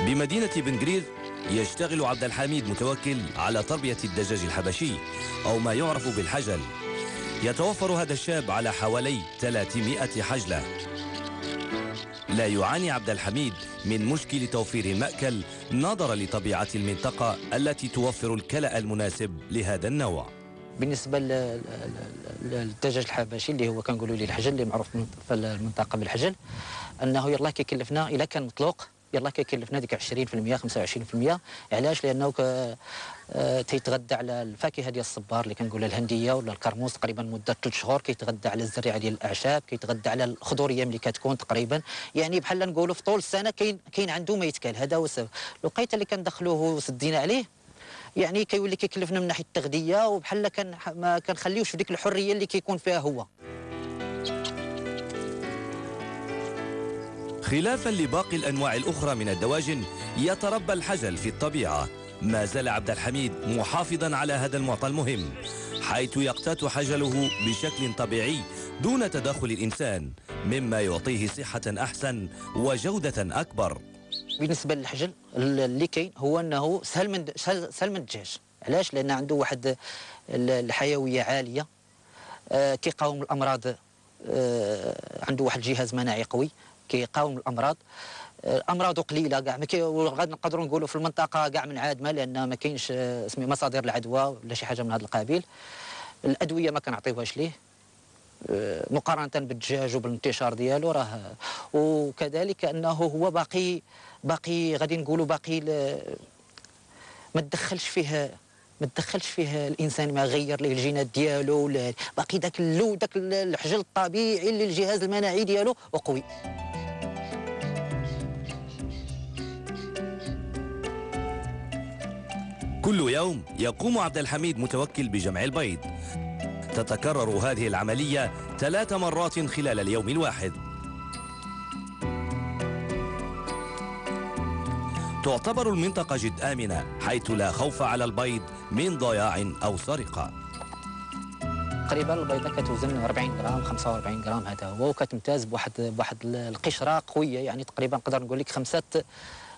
بمدينة بن قرير يشتغل عبد الحميد متوكل على تربية الدجاج الحبشي أو ما يعرف بالحجل. يتوفر هذا الشاب على حوالي 300 حجلة. لا يعاني عبد الحميد من مشكل توفير المأكل نظرا لطبيعة المنطقة التي توفر الكلأ المناسب لهذا النوع. بالنسبه للدجاج الحبشي اللي هو كنقولوا ليه الحجل، اللي معروف في المنطقه بالحجل، انه يلاه كيكلفنا الا كان مطلوق يلاه كيكلفنا ديك 20% 25%. علاش؟ لانه تيتغذى على الفاكهه ديال الصبار اللي كنقولها الهنديه ولا الكرموس تقريبا مده 3 شهور، كيتغذى على الزريعه ديال الاعشاب، كيتغذى على الخضوريه ملي كتكون تقريبا، يعني بحال نقولوا في طول السنه كاين عنده ما يتكال. هذا هو السبب. الوقيته اللي كندخلوه وسدينا عليه يعني كيولي كيكلفنا من ناحيه التغذيه، وبحال ما كنخليوش في ديك الحريه اللي كيكون فيها هو. خلافا لباقي الأنواع الأخرى من الدواجن يتربى الحجل في الطبيعة. ما زال عبد الحميد محافظا على هذا المعطى المهم، حيث يقتات حجله بشكل طبيعي دون تدخل الإنسان، مما يعطيه صحة أحسن وجودة أكبر. بالنسبه للحجل اللي كاين هو انه سهل من الدجاج. علاش؟ لان عنده واحد الحيويه عاليه، كيقاوم الامراض، عنده واحد الجهاز مناعي قوي كيقاوم الامراض. امراضه قليله كاع، غادي نقدروا نقولوا في المنطقه كاع منعدمه، لان ما كاينش مصادر العدوى ولا شي حاجه من هذا القبيل. الادويه ما كنعطيوهاش ليه مقارنه بالدجاج وبالانتشار ديالو راه. وكذلك انه هو باقي غادي نقولوا باقي ما تدخلش فيه الانسان، ما غير ليه الجينات ديالو، باقي داك الحجل الطبيعي اللي الجهاز المناعي ديالو وقوي. كل يوم يقوم عبد الحميد متوكل بجمع البيض. تتكرر هذه العملية 3 مرات خلال اليوم الواحد. تعتبر المنطقة جد آمنة، حيث لا خوف على البيض من ضياع أو سرقة. تقريبا البيضه كتوزن 40 غرام 45 غرام، هذا هو، وكتمتاز بواحد القشره قويه، يعني تقريبا نقدر نقول لك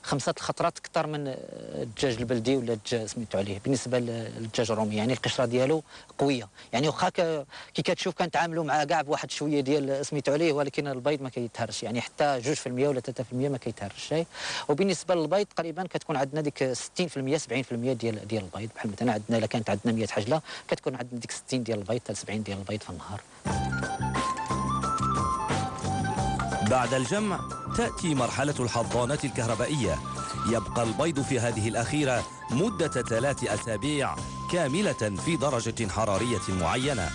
خمسة الخطرات اكثر من الدجاج البلدي ولا الدجاج سميتو عليه. بالنسبه للدجاج الرومي يعني القشره ديالو قويه، يعني واخا كي كتشوف كنتعاملوا معاه كاع بواحد شويه ديال سميتو عليه، ولكن البيض ما كيتهرش، يعني حتى 2% ولا 3% ما كيتهرش. وبالنسبه للبيض تقريبا كتكون عندنا ديك 60% 70% ديال البيض. بحال مثلا عندنا الا كانت عندنا 100 حجله كتكون عندنا ديك 60 ديال البيض حتى 70 ديال البيض في النهار. بعد الجمع تأتي مرحلة الحضانة الكهربائية. يبقى البيض في هذه الأخيرة مدة 3 أسابيع كاملة في درجة حرارية معينة.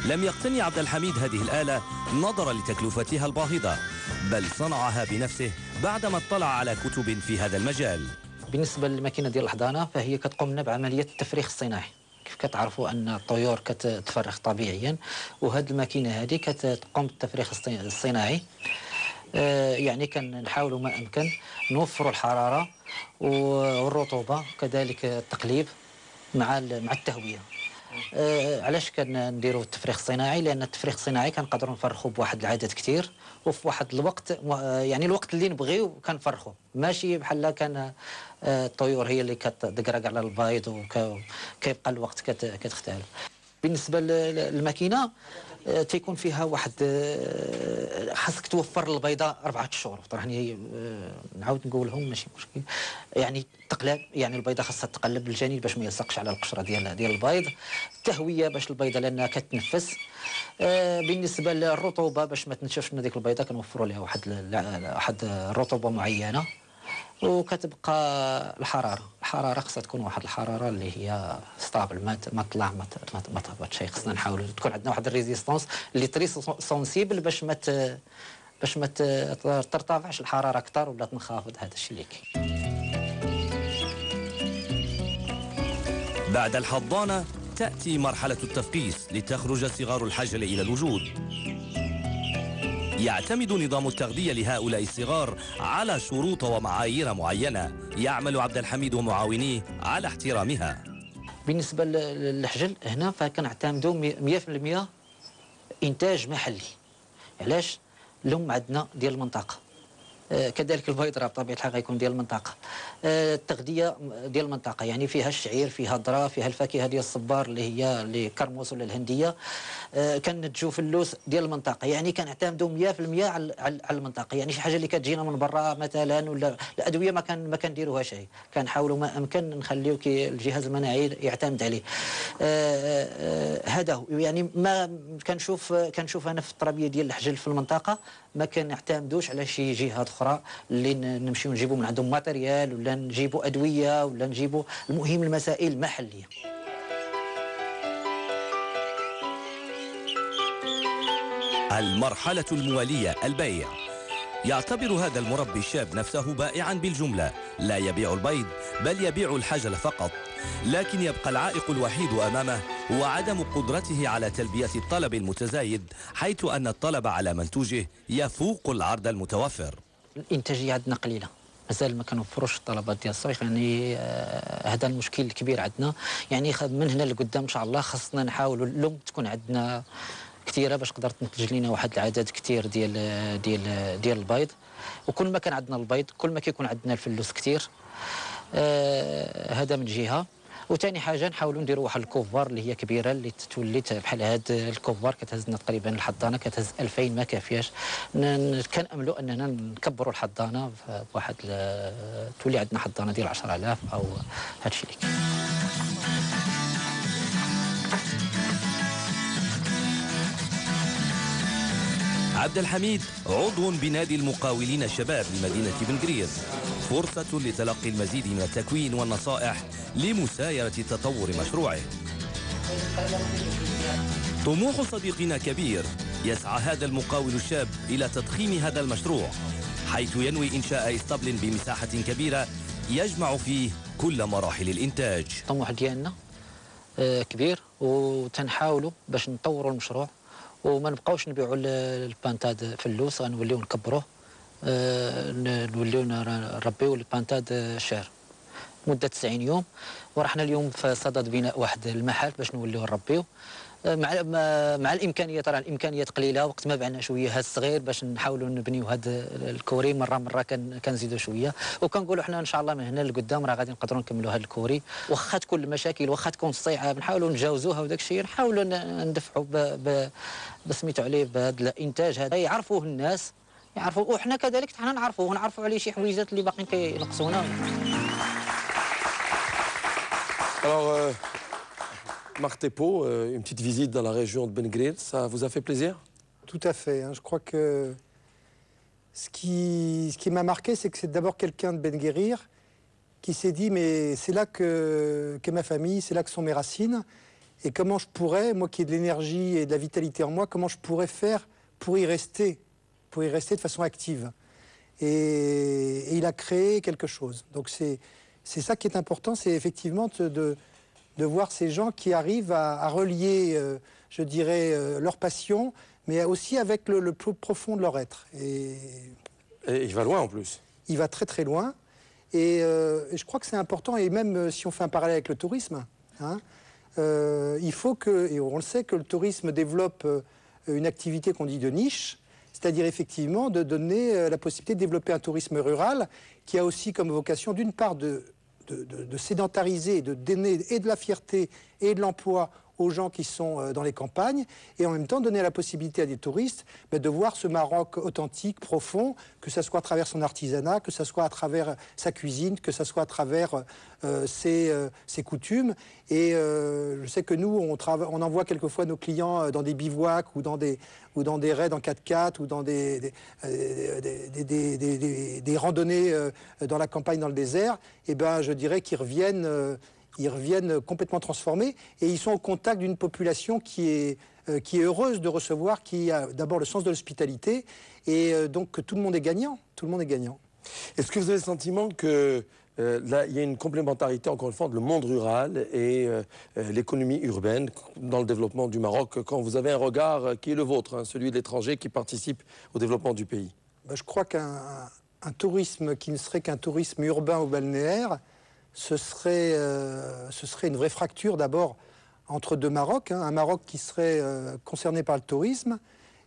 لم يقتني عبد الحميد هذه الآلة نظرا لتكلفتها الباهظة، بل صنعها بنفسه بعدما اطلع على كتب في هذا المجال. بالنسبة للماكينة ديال الحضانة فهي كتقوم لنا بعملية التفريخ الصناعي. كيف كتعرفوا ان الطيور كتتفرخ طبيعيا، وهذه الماكينة هذه كتقوم بالتفريخ الصناعي. يعني كنحاولوا ما امكن نوفروا الحراره والرطوبه، كذلك التقليب مع التهويه. علاش كنديروا التفريخ الصناعي؟ لان التفريخ الصناعي كنقدروا نفرخوا بواحد العدد كثير وفي واحد الوقت، يعني الوقت اللي نبغيو كنفرخوا، ماشي بحال كان الطيور هي اللي كتدقرق على البيض وكيبقى الوقت كتختلف. بالنسبه للماكينه تيكون فيها واحد، خاصك توفر البيضه 4 شهور. يعني نعاود نقولهم ماشي مشكل، يعني تقلب، يعني البيضه خاصها تقلب بالجانب باش ما يلصقش على القشره ديال البيض. التهويه باش البيضه لانها كتنفس. بالنسبه للرطوبه باش ما تنشفش من هذيك البيضه كنوفروا لها واحد الرطوبه معينه. وكتبقى الحراره خاصها تكون واحد الحراره اللي هي ستابل، ما تطلع ما تهبطش. خصنا نحاولوا تكون عندنا واحد الريزيستونس اللي تري سونسيبل باش ما ترتفعش الحراره اكثر ولا تنخفض. هذا الشيء اللي كاين. بعد الحضانه تاتي مرحله التفقيس لتخرج صغار الحجل الى الوجود. يعتمد نظام التغذية لهؤلاء الصغار على شروط ومعايير معينة يعمل عبد الحميد ومعاونيه على احترامها. بالنسبة للحجل هنا فكنعتمدوا 100% إنتاج محلي. علاش؟ اللهم عندنا ديال المنطقة، كذلك البيض راه بطبيعه الحال غيكون ديال المنطقه. التغذيه ديال المنطقه يعني فيها الشعير، فيها الذره، فيها الفاكهه ديال الصبار اللي هي كرموس ولا الهنديه. كنتجوا فلوس ديال المنطقه، يعني كنعتمدوا 100% على المنطقه. يعني شي حاجه اللي كتجينا من برا مثلا ولا الادويه ما كنديروهاش هي، كنحاولوا ما امكن نخليو الجهاز المناعي يعتمد عليه. هذا هو يعني ما كنشوف انا في التربيه ديال الحجل في المنطقه ما كنعتمدوش على شي جهات اخرى اللي نمشيو نجيبوا من عندهم ماتيريال ولا نجيبوا ادويه ولا نجيبوا، المهم المسائل محليه. المرحلة الموالية البيع. يعتبر هذا المربي الشاب نفسه بائعا بالجملة، لا يبيع البيض بل يبيع الحجل فقط، لكن يبقى العائق الوحيد أمامه هو عدم قدرته على تلبية الطلب المتزايد، حيث أن الطلب على منتوجه يفوق العرض المتوفر. الإنتاجية عندنا قليلة، مازال ما كنوفروش الطلبات ديال الصيف، يعني هذا المشكل الكبير عندنا. يعني من هنا لقدام ان شاء الله خاصنا نحاولوا اللوم تكون عندنا كثيره باش قدرت تنتج لنا واحد العدد كثير ديال البيض. وكل ما كان عندنا البيض كل ما كيكون عندنا الفلوس كثير. هذا من جهه. وثاني حاجه نحاولوا نديروا واحد الكوفار اللي هي كبيره، اللي تولي بحال هاد الكوفار كتهز لنا تقريبا الحضانه كتهز 2000 ما كافياش. كناملوا اننا نكبروا الحضانه بواحد تولي عندنا حضانه ديال 10000 او هذا الشيء اللي كاين. عبد الحميد عضو بنادي المقاولين الشباب لمدينة بن قرير، فرصة لتلقي المزيد من التكوين والنصائح لمسايرة تطور مشروعه. طموح صديقنا كبير، يسعى هذا المقاول الشاب إلى تضخيم هذا المشروع، حيث ينوي إنشاء اسطبل بمساحة كبيرة يجمع فيه كل مراحل الإنتاج. الطموح ديالنا كبير، وتنحاولوا باش نطوروا المشروع وما نبقاوش نبيعوا البانتاد فلوس، غنوليو نكبروه، نوليو نربيو البانتاد الشعر مده 90 يوم. ورحنا اليوم في صدد بناء واحد المحل باش نوليو نربيو مع الامكانيات. راه الامكانيات قليله، وقت ما بعنا شويه هذا الصغير باش نحاولوا نبنيو هذا الكوري مره كنزيدوا شويه، وكنقولوا حنا ان شاء الله من هنا لقدام راه غادي نقدروا نكملوا هذا الكوري. واخا تكون المشاكل واخا تكون الصيعه نحاولوا نتجاوزوها، وداك الشيء نحاولوا ندفعوا بسميتو عليه بهذا الانتاج هذا يعرفوه الناس، يعرفوا وحنا كذلك حنا نعرفوه عليه شي حويجات اللي باقيين كينقصونا. Alors, Martepo, une petite visite dans la région de Ben Grir, ça vous a fait plaisir? Tout à fait. Je crois que ce qui m'a marqué, c'est que c'est d'abord quelqu'un de Ben Guérir qui s'est dit mais c'est là qu'est ma famille, c'est là que sont mes racines, et comment je pourrais, moi qui ai de l'énergie et de la vitalité en moi, comment je pourrais faire pour y rester de façon active. Et il a créé quelque chose. Donc c'est ça qui est important, c'est effectivement de voir ces gens qui arrivent à relier, je dirais, leur passion, mais aussi avec le plus profond de leur être. Et il va loin en plus. Il va très loin. Et je crois que c'est important, et même si on fait un parallèle avec le tourisme, hein, il faut que, et on le sait, que le tourisme développe une activité qu'on dit de niche, c'est-à-dire effectivement de donner la possibilité de développer un tourisme rural qui a aussi comme vocation d'une part de sédentariser, de donner et de la fierté et de l'emploi aux gens qui sont dans les campagnes, et en même temps donner la possibilité à des touristes de voir ce Maroc authentique, profond, que ce soit à travers son artisanat, que ce soit à travers sa cuisine, que ce soit à travers ses coutumes. Et je sais que nous, on envoie quelquefois nos clients dans des bivouacs ou dans des raids en 4x4 ou dans des randonnées dans la campagne, dans le désert. Et ben, je dirais qu'ils reviennent complètement transformés, et ils sont au contact d'une population qui est heureuse de recevoir, qui a d'abord le sens de l'hospitalité, et donc que tout le monde est gagnant. Tout le monde est gagnant. Est-ce que vous avez le sentiment que là, il y a une complémentarité, encore une fois, entre le monde rural et l'économie urbaine dans le développement du Maroc, quand vous avez un regard qui est le vôtre, hein, celui de l'étranger qui participe au développement du pays? Je crois qu'un tourisme qui ne serait qu'un tourisme urbain ou balnéaire, ce serait une vraie fracture d'abord entre deux Marocs, hein, un Maroc qui serait concerné par le tourisme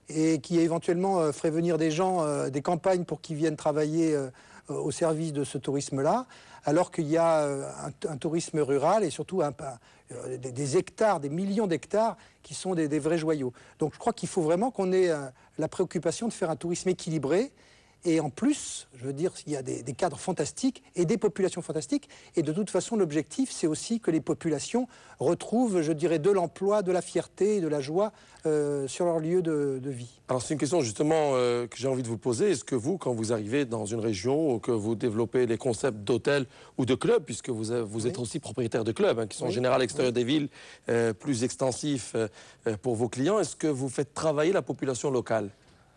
et qui éventuellement ferait venir des gens des campagnes pour qu'ils viennent travailler au service de ce tourisme-là, alors qu'il y a un tourisme rural et surtout des hectares, des millions d'hectares qui sont des vrais joyaux. Donc je crois qu'il faut vraiment qu'on ait la préoccupation de faire un tourisme équilibré. Et en plus, je veux dire, il y a des cadres fantastiques et des populations fantastiques. Et de toute façon, l'objectif, c'est aussi que les populations retrouvent, je dirais, de l'emploi, de la fierté et de la joie sur leur lieu de vie. Alors c'est une question justement que j'ai envie de vous poser. Est-ce que vous, quand vous arrivez dans une région ou que vous développez les concepts d'hôtels ou de clubs, puisque vous êtes aussi propriétaire de clubs, qui sont en général à l'extérieur des villes, plus extensifs pour vos clients, est-ce que vous faites travailler la population locale ?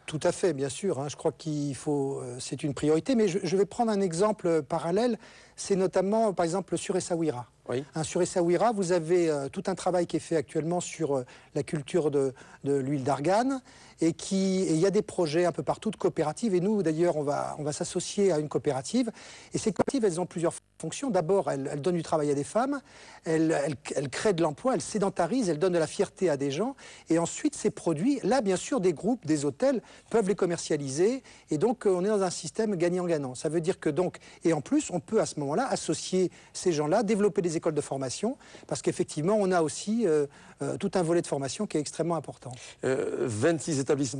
Tout à fait, bien sûr. Je crois qu'il faut, c'est une priorité. Mais je vais prendre un exemple parallèle. C'est notamment, par exemple, sur Essaouira. Oui. Sur Essaouira, vous avez tout un travail qui est fait actuellement sur la culture de l'huile d'argan. Et il y a des projets un peu partout de coopératives. Et nous, d'ailleurs, on va s'associer à une coopérative. Et ces coopératives, elles ont plusieurs fonctions. D'abord, elles donnent du travail à des femmes. Elles créent de l'emploi, elles sédentarisent, elles donnent de la fierté à des gens. Et ensuite, ces produits, là, bien sûr, des groupes, des hôtels peuvent les commercialiser. Et donc, on est dans un système gagnant-gagnant. Ça veut dire que donc, et en plus, on peut à ce moment-là associer ces gens-là, développer des écoles de formation, parce qu'effectivement, on a aussi tout un volet de formation qui est extrêmement important. 26 établissements